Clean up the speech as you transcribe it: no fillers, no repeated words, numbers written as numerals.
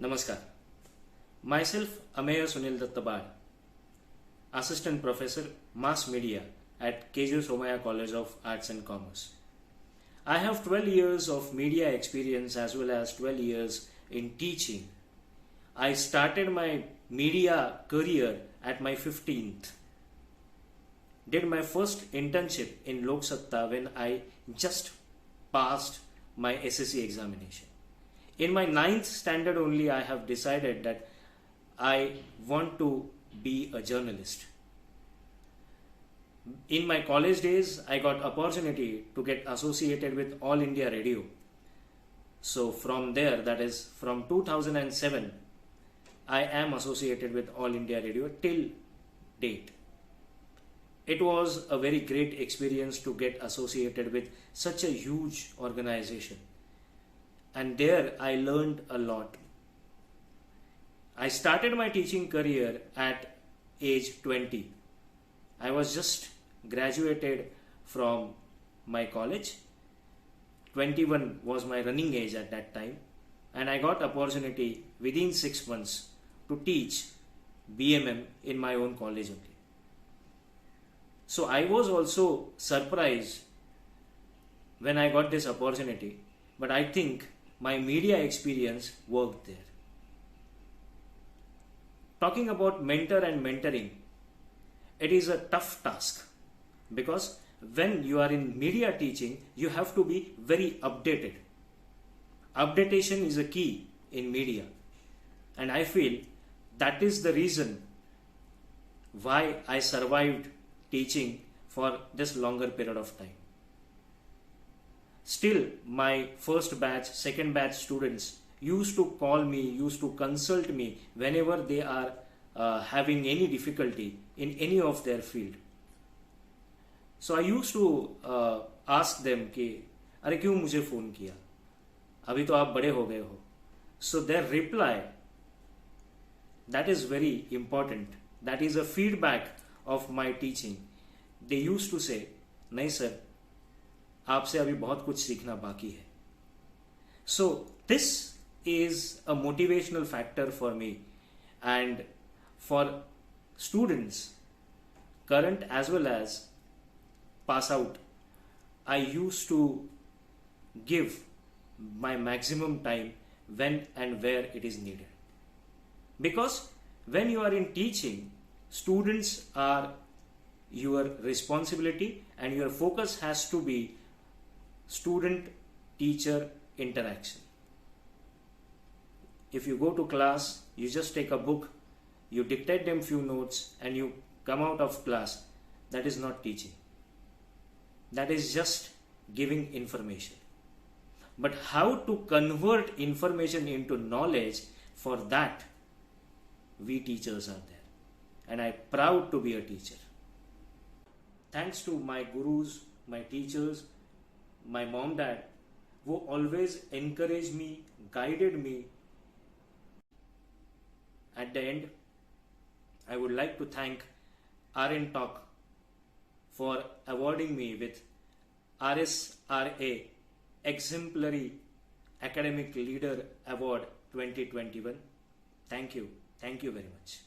Namaskar. Myself Ameya Sunil Dattabad, Assistant Professor Mass Media at KJ Somaya College of Arts and Commerce. I have 12 years of media experience as well as 12 years in teaching. I started my media career at my 15th. Did my first internship in Lok Satta when I just passed my SSC examination. In my 9th standard only I have decided that I want to be a journalist. In my college days I got opportunity to get associated with All India Radio. So from there, that is from 2007, I am associated with All India Radio till date. It was a very great experience to get associated with such a huge organization. And there I learned a lot. I started my teaching career at age 20. I was just graduated from my college. 21 was my running age at that time. And I got opportunity within 6 months to teach BMM in my own college only. So I was also surprised when I got this opportunity, but I think my media experience worked there. Talking about mentor and mentoring, it is a tough task because when you are in media teaching, you have to be very updated. Updatation is a key in media, and I feel that is the reason why I survived teaching for this longer period of time. Still, my first batch, second batch students used to call me, used to consult me whenever they are having any difficulty in any of their field. So I used to ask them कि अरे क्यों मुझे phone किया, अभी तो आप बड़े हो गए हो. So their reply, that is very important. That is a feedback of my teaching. They used to say, नहीं सर, आपसे अभी बहुत कुछ सीखना बाकी है. So this is a motivational factor for me, and for students, current as well as pass out, I used to give my maximum time when and where it is needed. Because when you are in teaching, students are your responsibility and your focus has to be student-teacher interaction. If you go to class, you just take a book, you dictate them few notes and you come out of class, that is not teaching. That is just giving information. But how to convert information into knowledge, for that we teachers are there. And I'm proud to be a teacher. Thanks to my gurus, my teachers, my mom, dad, who always encouraged me, guided me. At the end, I would like to thank RN Talk for awarding me with RSRA Exemplary Academic Leader Award 2021. Thank you. Thank you very much.